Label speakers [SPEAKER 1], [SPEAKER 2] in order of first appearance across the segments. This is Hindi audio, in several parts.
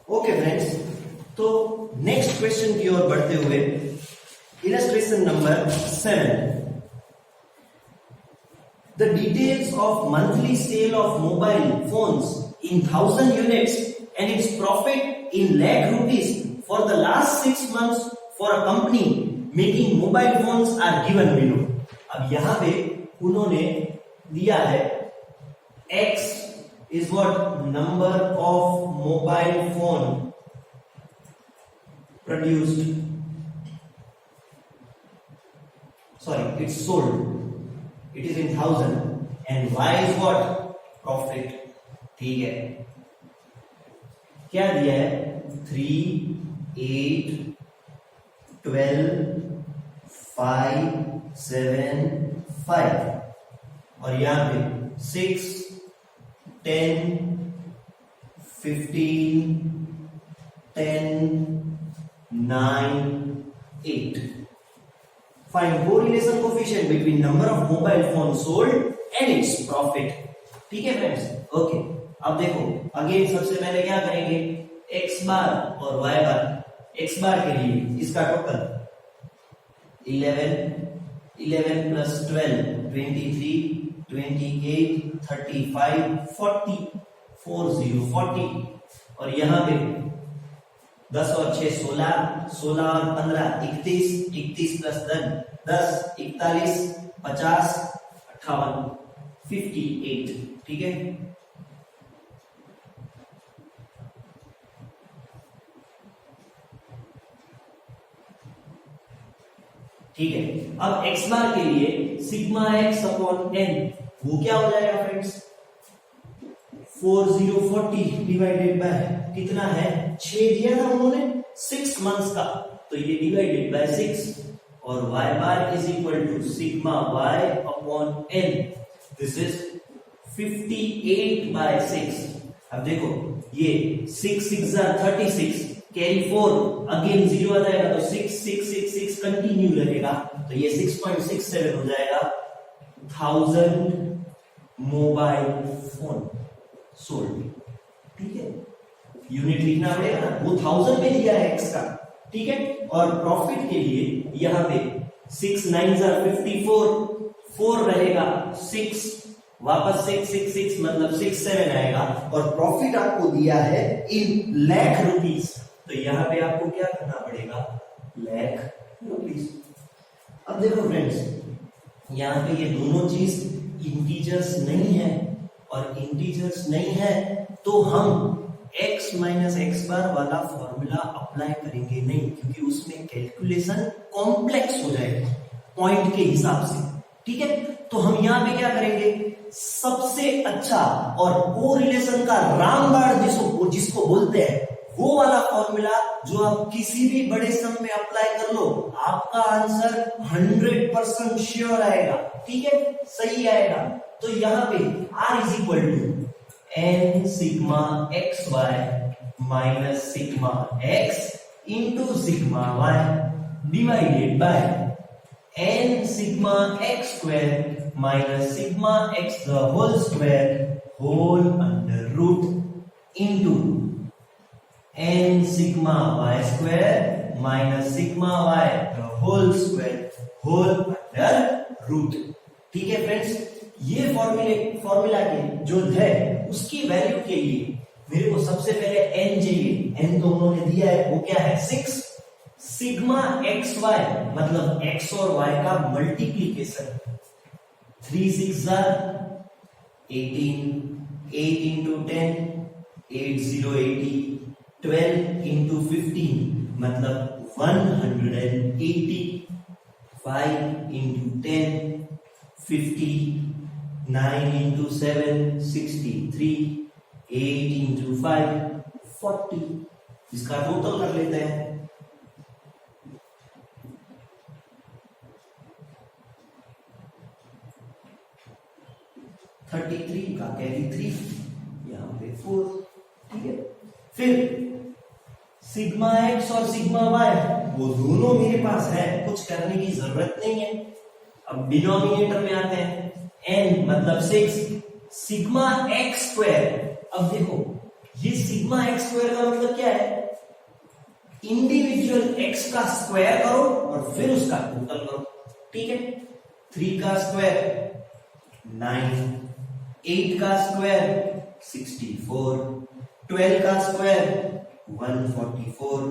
[SPEAKER 1] ओके फ्रेंड्स, तो नेक्स्ट क्वेश्चन की ओर बढ़ते हुए illustration number 7. The details of monthly sale of mobile phones in 1000 units and its profit in lakh rupees for the last 6 months for a company making mobile phones are given below. अब यहां पे उन्होंने दिया है X is what number of mobile phone produced, sorry, it's sold, it is in 1000 and Y is what profit. ठीक है, क्या दिया है 3, 8, 12, 5, 7, 5 और यहां पे 6, 10, 15, 10, 9, 8. Find correlation coefficient between number of mobile phones sold and its profit. ठीक है फ्रेंड्स, ओके. अब देखो अगेन सबसे पहले क्या करेंगे, x बार और y बार. x बार के लिए इसका टोटल 11 plus 12 23 28 35 40 40 और यहाँ पे 10 और 6 16 16 और 15 31 प्लस 10 41 50 58 58. ठीक है, ठीक है. अब x बार के लिए सिग्मा x अपॉन n वो क्या हो जाएगा फ्रेंड्स, 4040 डिवाइडेड बाय कितना है 6 दिया था उन्होंने 6 मंथ्स का, तो ये डिवाइडेड बाय 6 और y bar is equal to sigma y upon n. This is 58 by 6. अब देखो ये 6 6 36 कैरी 4 अगेन 0 आ जाएगा तो 6 6 6 6 कंटिन्यू रहेगा, तो ये 6.67 हो जाएगा 1000 मोबाइल फोन सोल्ड. ठीक है, यूनिट लिखना पड़ेगा ना, वो 1000 पे दिया है x का. ठीक है, और प्रॉफिट के लिए यहां पे 6 9 54 4 रहेगा 6 वापस 6 6 6 मतलब 6 7 आएगा और प्रॉफिट आपको दिया है इन लाख रुपीस, तो यहां पे आपको क्या करना पड़ेगा लाख रुपीस. अब देखो फ्रेंड्स, यहां पे ये दोनों चीज इंटीजर्स नहीं है और इंटीजर्स नहीं है तो हम x माइनस एक्स बार वाला फॉर्मूला अप्लाई करेंगे नहीं, क्योंकि उसमें कैलकुलेशन कॉम्प्लेक्स हो जाएगा पॉइंट के हिसाब से. ठीक है, तो हम यहां पे क्या करेंगे, सबसे अच्छा और कोरिलेशन का रामबाण जिसको बोलते हैं वो वाला फॉर्मूला जो आप किसी भी बड़े सम में अप्लाई कर लो, आपका आंसर 100% श्योर आएगा. ठीक है, सही आएगा. तो यहां पे r is equal to n sigma X Y minus sigma X into sigma Y divided by n sigma X square minus sigma X the whole square whole under root into n sigma y square minus sigma y the whole square whole under root. ठीक है फ्रेंड्स, ये फॉर्मूला के जो है उसकी वैल्यू के लिए मेरे को सबसे पहले n चाहिए. n तो उन्होंने दिया है, वो क्या है 6. सिग्मा एक्स वाई मतलब x और y का मल्टीप्लीकेशन 3 6 18 8 into 10 8 0 80 12 into 15 मतलब 180 5 into 10 50 9 into 7 63 8 into 5 40. इसका टोटल कर लेते हैं. थर्टी 33 का कैरी 3 यहां पे 4. ठीक है, फिर सिग्मा एक्स और सिग्मा वाई वो दोनों मेरे पास है, कुछ करने की जरूरत नहीं है. अब डिनोमिनेटर में आते हैं, n मतलब 6 सिग्मा एक्स स्क्वायर. अब देखो ये सिग्मा एक्स स्क्वायर का मतलब क्या है, इंडिविजुअल एक्स का स्क्वायर करो और फिर उसका टोटल करो, ठीक है। 3 का स्क्वायर 9, 8 का स्क्वायर 64, 12 का स्क्वायर 144,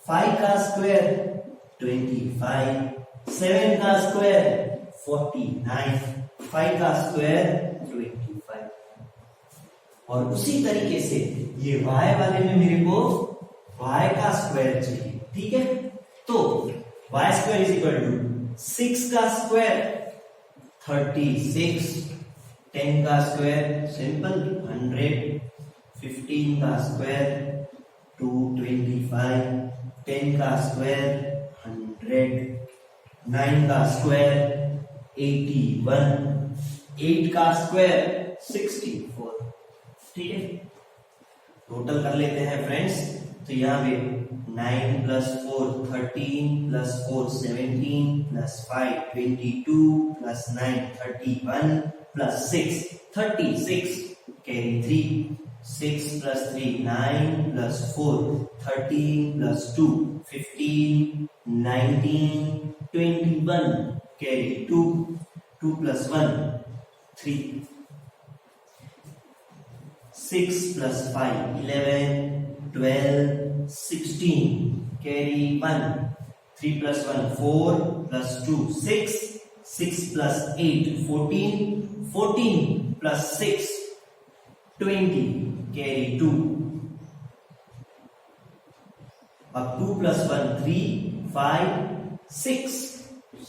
[SPEAKER 1] 5 का स्क्वायर 25, 7 का स्क्वायर 49, 5 का स्क्वायर 25। और उसी तरीके से ये y वाले में मेरे को y का स्क्वायर चाहिए, ठीक है। तो y square is equal to 6 का स्क्वायर 36, 10 का स्क्वायर सिंपल 100, 15 का स्क्वायर 225, 10 का स्क्वायर 100, 9 का स्क्वायर 81, 8 का स्क्वायर 64, ठीक है। टोटल कर लेते हैं फ्रेंड्स। तो यहाँ पे 9 + 4 13 + 4 17 + 5 22 + 9 31 + 6 36 carry 3, 6 + 3 9 + 4 13 + 2 15 19 21 carry 2 2 + 1 3 6 + 5 11 12 16 carry 1 3 + 1 4 + 2 6 6 + 8 14 14 + 6 20 carry 2। अब 2 + 1 3 5 6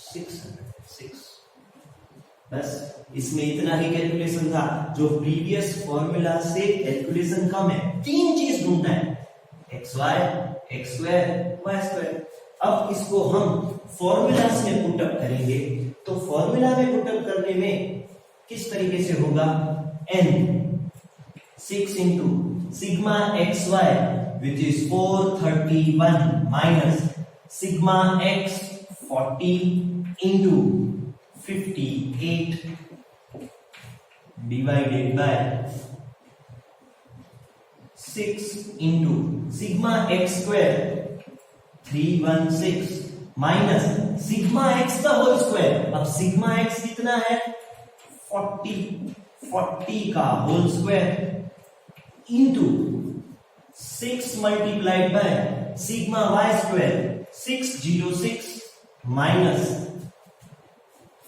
[SPEAKER 1] 606। बस इसमें इतना ही कैलकुलेशन था। जो प्रीवियस फॉर्मूला से कैलकुलेशन कम है, 3 चीज ढूंढना है, xy x square y square. अब इसको हम फॉर्मूलास में पुटअप करेंगे। तो फॉर्मूला में पुटअप करने में किस तरीके से होगा, n 6 into sigma xy which is 431 minus sigma x 40 into 58 divided by 6 into sigma x square 316 minus sigma x का होल स्क्वायर। अब sigma x कितना है 40 का whole square into 6 multiplied by sigma y square 606 minus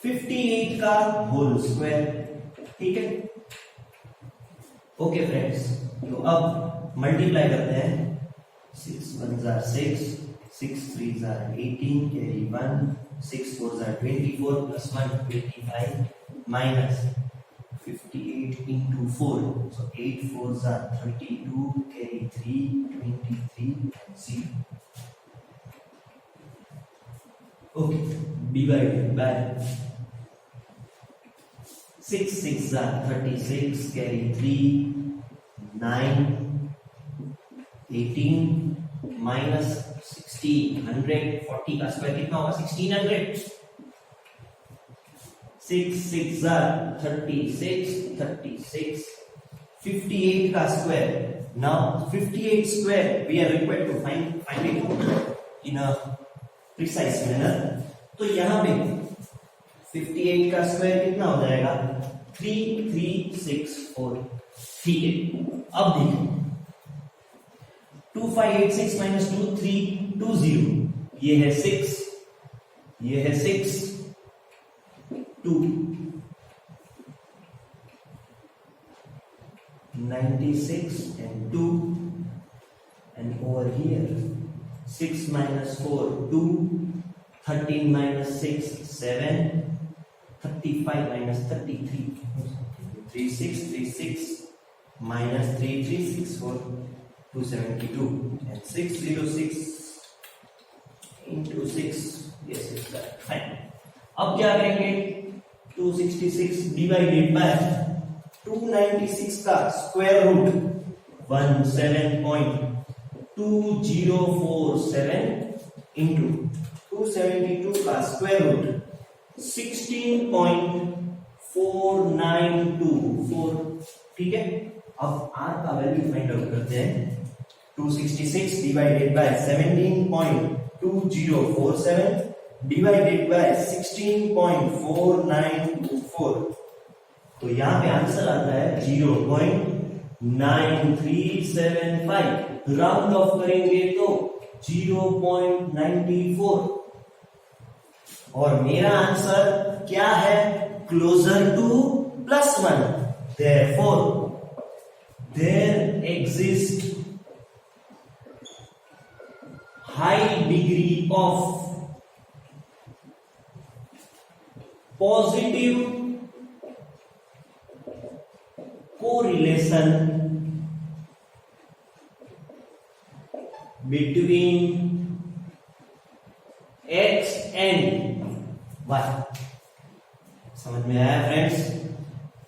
[SPEAKER 1] 58 का होल स्क्वायर, ठीक है। ओके फ्रेंड्स, तो अब मल्टीप्लाई करते हैं। 6 1 6 6 3 18 carry 1 6 4 24 plus 1 25 minus 58 into 4, so 8 4 32 carry 3 23 and 0. Okay, divided by 6 6 36 carry 3 9 18 minus 1600 40 का स्क्वायर कितना होगा 1600। 6 6 36 36 58 का square. Now 58 square we are required to find it in a precise manner। तो यहाँ पे 58 का स्क्वायर कितना हो जाएगा 3364, ठीक है। अब देखिए 2586 minus 2 320, ये है 6, ये है 6 2 96 and 2 and over here 6 minus 4 2 13 minus 6 7 35 minus 33 3636 minus 3364 272 and 606 into 6, yes it's that, fine। अब क्या करेंगे 266 divided by 296 का स्क्वायर रूट 17.2047 into 272 का स्क्वायर रूट 16.4924, ठीक है। अब r का वैल्यू फाइंड आउट करते हैं। 266 डिवाइडेड बाय 17.2047 डिवाइडेड बाय 16.4924, तो यहाँ पे आंसर आता है 0.9375। राउंड ऑफ करेंगे तो 0.94, और मेरा आंसर क्या है? Closer to +1। Therefore, there exists high degree of positive correlation between x and y। समझ में आया फ्रेंड्स?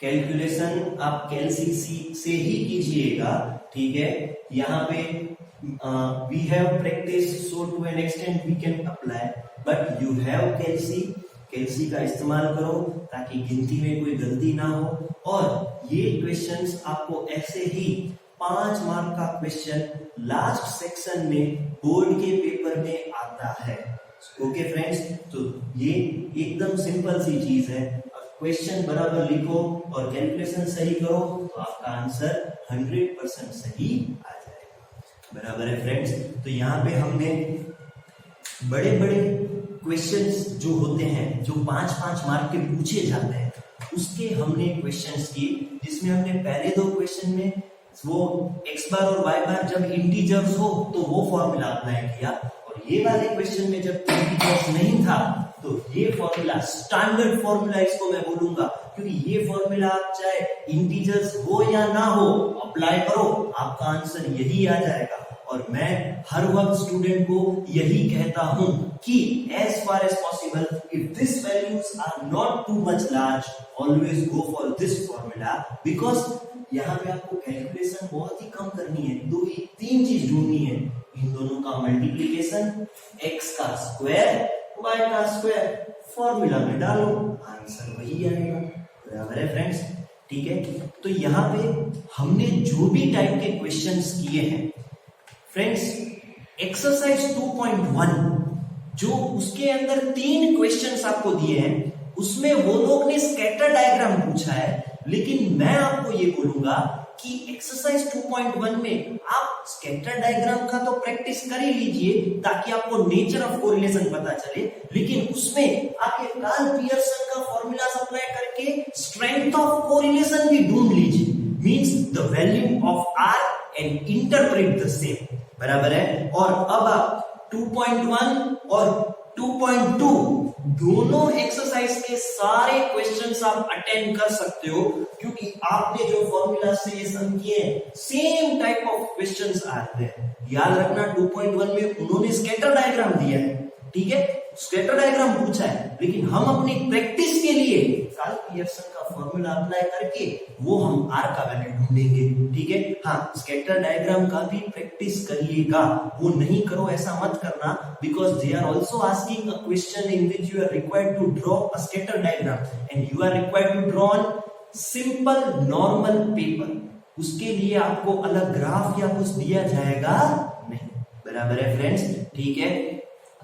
[SPEAKER 1] कैलकुलेशन आप कैलसी से ही कीजिएगा, ठीक है। यहाँ पे we have practice, so to an extent we can apply, but you have calci. Calci का इस्तेमाल करो ताकि गिनती में कोई गलती ना हो। और ये क्वेश्चंस आपको ऐसे ही 5 मार्क का क्वेश्चन लास्ट सेक्शन में बोर्ड के पेपर में आता है। ओके फ्रेंड्स, तो ये एकदम सिंपल सी चीज है। क्वेश्चन बराबर लिखो और कैलकुलेशन सही करो तो आपका आंसर 100% सही आ जाएगा। बराबर है फ्रेंड्स? तो यहाँ पे हमने बड़े बड़े क्वेश्चंस जो होते हैं, जो 5-5 मार्क के पूछे जाते हैं, उसके हमने क्वेश्चंस किए, जिसमें हमने पहले 2 क्वेश्चन में वो x बार और y बार जब इंटीजर्स हो तो वो फॉर्मूला अप्लाई किया, और ये वाले क्वेश्चन में जब इंटीजर्स नहीं था तो ये फॉर्मूला, स्टैंडर्ड फॉर्मूला इसको मैं बोलूंगा, क्योंकि ये फॉर्मूला आप चाहे इंटीजर्स हो या ना हो अप्लाई करो, आपका आंसर यही आ जाएगा। और मैं हर वक्त स्टूडेंट को यही कहता हूं कि as far as possible if this values are not too much large, always go for this formula, because यहाँ पे आपको कैलकुलेशन बहुत ही कम करनी है। 3 चीज ढूंढनी है, इन दोनों का मल्टीप्लीकेशन, x का स्क्वायर, y का स्क्वायर, फॉर्मूला में डालो, आंसर वही आएगा। बराबर है फ्रेंड्स? ठीक है। तो यहाँ पे हमने जो भी टाइप के क्वेश्चंस किए हैं फ्रेंड्स, एक्सरसाइज 2.1 जो उसके अंदर 3 क्वेश्चंस आपको दिए हैं, उसमें वो लोग ने स्कैटर डायग्राम पूछा है, लेकिन मैं आपको ये बोलूंगा कि एक्सरसाइज 2.1 में आप स्कैटर डायग्राम का तो प्रैक्टिस कर ही लीजिए ताकि आपको नेचर ऑफ कोरिलेशन पता चले, लेकिन उसमें आप ये कार्ल पियर्सन का फॉर्मूला अप्लाई करके स्ट्रेंथ ऑफ कोरिलेशन भी ढूंढ लीजिए, means the value of R and interpret the same. बराबर है? और अब आप 2.1 और 2.2 दोनों एक्सरसाइज के सारे क्वेश्चंस आप अटेंड कर सकते हो, क्योंकि आपने जो फॉर्मूला से ये सम किए सेम टाइप ऑफ क्वेश्चंस आते हैं। याद रखना 2.1 में उन्होंने स्कैटर डायग्राम दिया है, ठीक है, स्कैटर डायग्राम पूछा है, लेकिन हम अपनी प्रैक्टिस के लिए कार्ल पियर्सन का फॉर्मूला अप्लाई करके वो हम आर का वैल्यू ढूंढेंगे। ठीक है? हाँ, स्कैटर डायग्राम का भी प्रैक्टिस करिएगा, वो नहीं करो ऐसा मत करना, because they are also asking a question in which you are required to draw a scatter diagram and you are required to draw on simple normal paper. उसके लिए आपको अलग ग्राफ या कुछ दिया जाएगा नहीं। बराबर है फ्रेंड्स? ठीक है,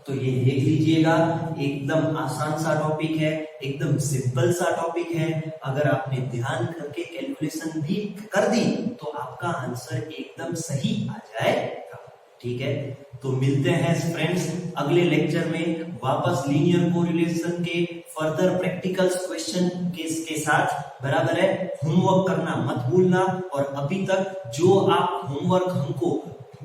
[SPEAKER 1] तो ये देख लीजिएगा, एकदम आसान सा टॉपिक है, एकदम सिंपल सा टॉपिक है। अगर आपने ध्यान करके कैलकुलेशन भी कर दी तो आपका आंसर एकदम सही आ जाएगा। ठीक है, तो मिलते हैं फ्रेंड्स अगले लेक्चर में वापस लीनियर कोरिलेशन के फर्दर प्रैक्टिकल्स क्वेश्चन के साथ। बराबर है? होमवर्क करना मत भूलना, और अभी तक जो आप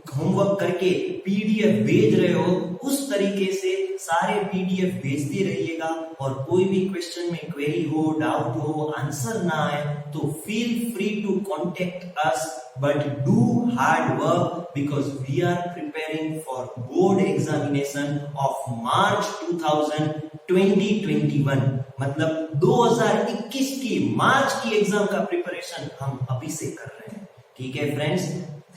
[SPEAKER 1] होमवर्क करके पीडीएफ भेज रहे हो उस तरीके से सारे पीडीएफ भेजते रहिएगा, और कोई भी क्वेश्चन में क्वेरी हो, डाउट हो, आंसर ना आए तो feel free to contact us, but do hard work because we are preparing for board examination of March 2021। मतलब 2021 की मार्च की एग्जाम का प्रिपरेशन हम अभी से कर रहे हैं। ठीक है friends,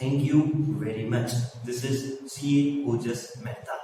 [SPEAKER 1] thank you very much. This is CA Ojas Mehta.